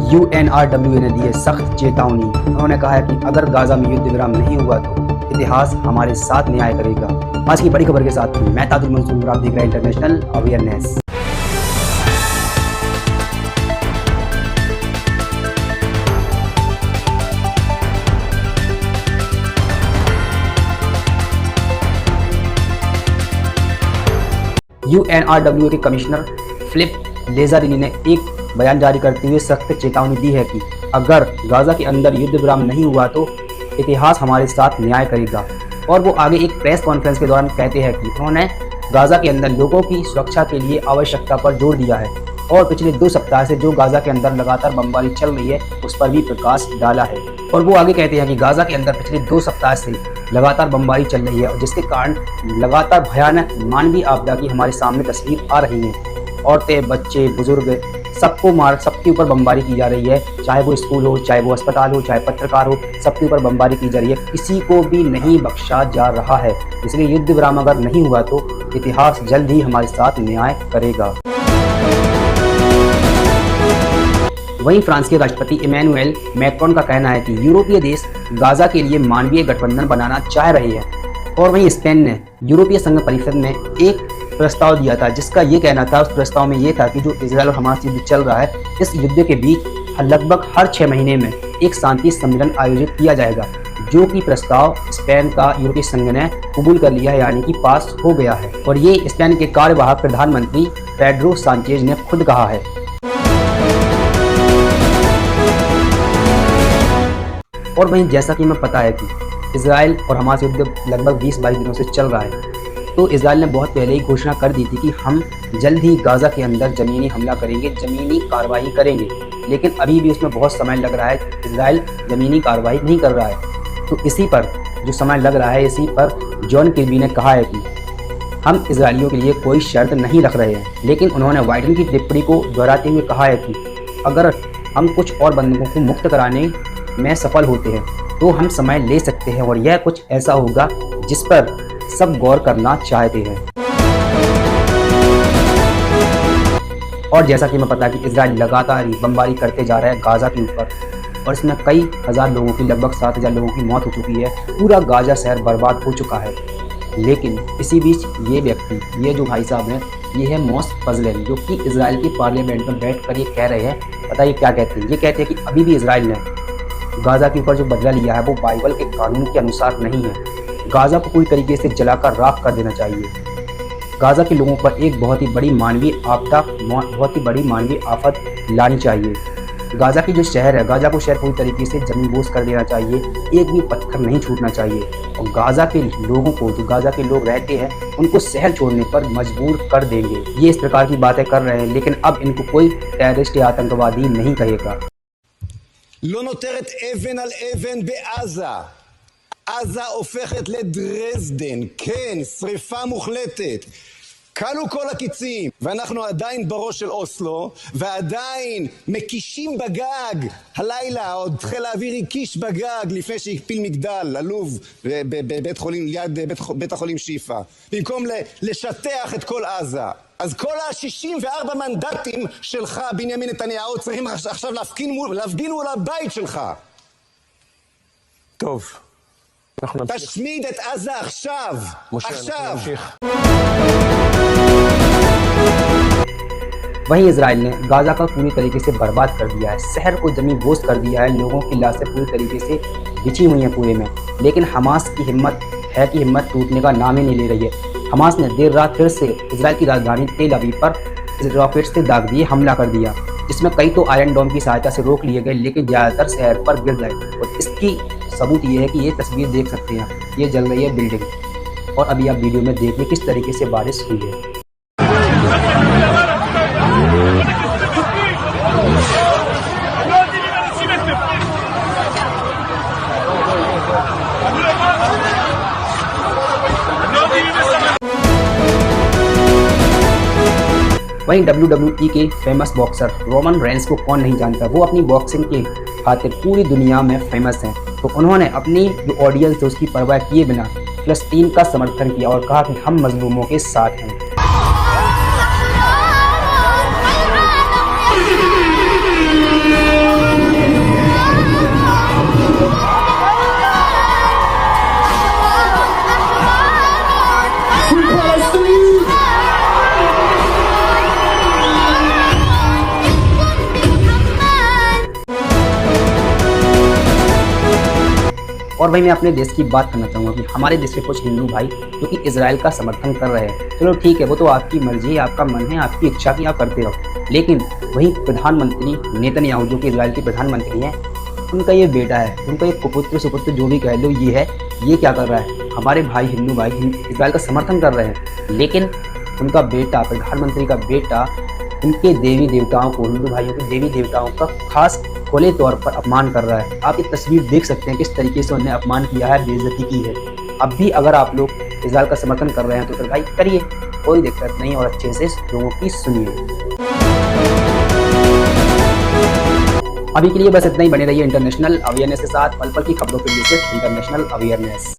UNRWA ने दी है सख्त चेतावनी। उन्होंने कहा है कि अगर गाजा में युद्ध विराम नहीं हुआ तो इतिहास हमारे साथ न्याय करेगा। आज की बड़ी खबर के साथ मैं ताजुल मंसूर, आप देख रहे हैं इंटरनेशनल अवेयरनेस। UNRWA के कमिश्नर फिलिप लेज़ारिनी ने एक बयान जारी करते हुए सख्त चेतावनी दी है कि अगर गाजा के अंदर युद्ध विराम नहीं हुआ तो इतिहास हमारे साथ न्याय करेगा। और वो आगे एक प्रेस कॉन्फ्रेंस के दौरान कहते हैं कि उन्होंने गाजा के अंदर लोगों की सुरक्षा के लिए आवश्यकता पर जोर दिया है और पिछले 2 सप्ताह से जो गाजा के अंदर लगातार बमबारी चल रही है उस पर भी प्रकाश डाला है। और वो आगे कहते हैं कि गाजा के अंदर पिछले 2 सप्ताह से लगातार बमबारी चल रही है और जिसके कारण लगातार भयानक मानवीय आपदा की हमारे सामने तस्वीर आ रही है। औरतें, बच्चे, बुजुर्ग सबके ऊपर बमबारी की जा रही है, चाहे वो स्कूल हो, चाहे वो अस्पताल हो, चाहे पत्रकार हो, सबके ऊपर बमबारी की जा रही है। किसी को भी नहीं बख्शा जा रहा है। इसलिए युद्ध विराम अगर नहीं हुआ तो इतिहास जल्द ही हमारे साथ न्याय करेगा। वहीं फ्रांस के राष्ट्रपति इमैनुएल मैक्रोन का कहना है कि यूरोपीय देश गाजा के लिए मानवीय गठबंधन बनाना चाह रहे हैं। और वहीं स्पेन ने यूरोपीय संघ परिषद में एक प्रस्ताव दिया था जिसका ये कहना था, उस प्रस्ताव में ये था कि जो इजराइल और हमास युद्ध चल रहा है, इस युद्ध के बीच लगभग हर 6 महीने में एक शांति सम्मेलन आयोजित किया जाएगा, जो कि प्रस्ताव स्पेन का यूरोपीय संघ ने कबूल कर लिया है, यानी कि पास हो गया है। और ये स्पेन के कार्यवाहक प्रधानमंत्री पेड्रो सांचेज ने खुद कहा है। और वहीं जैसा कि हमें पता है कि इजराइल और हमास युद्ध लगभग 20-22 दिनों से चल रहा है, तो इजराइल ने बहुत पहले ही घोषणा कर दी थी कि हम जल्द ही गाजा के अंदर ज़मीनी हमला करेंगे, ज़मीनी कार्रवाई करेंगे। लेकिन अभी भी उसमें बहुत समय लग रहा है, इजराइल ज़मीनी कार्रवाई नहीं कर रहा है। तो इसी पर जो समय लग रहा है, इसी पर जॉन किर्बी ने कहा है कि हम इजरायलियों के लिए कोई शर्त नहीं रख रहे हैं। लेकिन उन्होंने बाइडेन की टिप्पणी को दोहराते हुए कहा है कि अगर हम कुछ और बंधकों को मुक्त कराने में सफल होते हैं तो हम समय ले सकते हैं और यह कुछ ऐसा होगा जिस पर सब गौर करना चाहते हैं। और जैसा कि हमें पता है कि इजराइल लगातार बमबारी करते जा रहा है गाजा के ऊपर और इसमें कई हजार लोगों की, लगभग 7,000 लोगों की मौत हो चुकी है। पूरा गाजा शहर बर्बाद हो चुका है। लेकिन इसी बीच ये व्यक्ति, ये जो भाई साहब हैं, ये है मोस फजलन, जो कि इजराइल की पार्लियामेंट में बैठकर ये कह रहे हैं, पता ये क्या कहते हैं? ये कहते हैं कि अभी भी इजराइल ने गाजा के ऊपर जो बदला लिया है वो बाइबल के कानून के अनुसार नहीं है। गाजा को पूरी तरीके से जलाकर राख कर देना चाहिए। गाजा के लोगों पर एक बहुत ही बड़ी मानवीय आपदा, बहुत ही बड़ी मानवीय आफत लानी चाहिए। गाजा की जो शहर है, गाजा को शहर पूरी तरीके से जमींदोज कर देना चाहिए, एक भी पत्थर नहीं छूटना चाहिए। और गाजा के लोगों को, जो गाजा के लोग रहते हैं, उनको शहर छोड़ने पर मजबूर कर देंगे। ये इस प्रकार की बातें कर रहे हैं, लेकिन अब इनको कोई टेररिस्ट या आतंकवादी नहीं कहेगा। לא נותרת אבן על אבן בעזה. עזה הופכת לדרזדן, כן, שריפה מוחלטת. כלו כל הקיצים, ואנחנו עדיין בראש של אוסלו, ועדיין מקישים בגג. הלילה עוד חיל האוויר הקיש בגג לפני שהקפיל מגדל, עלוב, בבית חולים, ליד בית החולים שיפה. במקום לשטח את כל עזה. אז כל ה-64 מנדטים שלך, בנימין נתניהו, צריכים עכשיו להפגין מול הבית שלך. טוב. תשמיד את עזה עכשיו. עכשיו. वहीं इजराइल ने गाजा का पूरी तरीके से बर्बाद कर दिया है, शहर को जमींदोज कर दिया है, लोगों की लाशें पूरी तरीके से बिछी हुई हैं पूरे में। लेकिन हमास की हिम्मत टूटने का नाम ही नहीं ले रही है। हमास ने देर रात फिर से इजराइल की राजधानी तेल अवीव पर रॉकेट से दाग दिए हमला कर दिया, जिसमें कई तो आयरन डोम की सहायता से रोक लिए गए, लेकिन ज़्यादातर शहर पर गिर गए। और इसकी सबूत ये है कि ये तस्वीर देख सकते हैं, ये जल रही है बिल्डिंग। और अभी आप वीडियो में देखिए किस तरीके से बारिश हुई है। वहीं WWE के फेमस बॉक्सर रोमन रेंस को कौन नहीं जानता, वो अपनी बॉक्सिंग के खातिर पूरी दुनिया में फेमस हैं। तो उन्होंने अपनी जो ऑडियंस है उसकी परवाह किए बिना फ़लस्तीन का समर्थन किया और कहा कि हम मजलूमों के साथ हैं। और वहीं मैं अपने देश की बात करना चाहूँगा कि हमारे देश के कुछ हिंदू भाई जो कि इजराइल का समर्थन कर रहे हैं। चलो ठीक है, वो तो आपकी मर्जी है, आपका मन है, आपकी इच्छा की आप करते रहो। लेकिन वहीं प्रधानमंत्री नेतन्याहू जो कि इजराइल के प्रधानमंत्री हैं, उनका ये बेटा है, उनका एक कुपुत्र सुपुत्र जो भी कह लो ये है, ये क्या कर रहा है? हमारे भाई हिंदू भाई इजराइल का समर्थन कर रहे हैं, लेकिन उनका बेटा, प्रधानमंत्री का बेटा, उनके देवी देवताओं को, हिंदू भाइयों के देवी देवताओं का खास खुले तौर पर अपमान कर रहा है। आप ये तस्वीर देख सकते हैं किस तरीके से उन्होंने अपमान किया है, बेइज्जती की है। अब भी अगर आप लोग इजराइल का समर्थन कर रहे हैं तो फिर भाई करिए, कोई दिक्कत नहीं, और अच्छे से लोगों की सुनिए। अभी के लिए बस इतना ही। बने रहिए इंटरनेशनल अवेयरनेस के साथ, पल पल की खबरों के लिए सिर्फ इंटरनेशनल अवेयरनेस।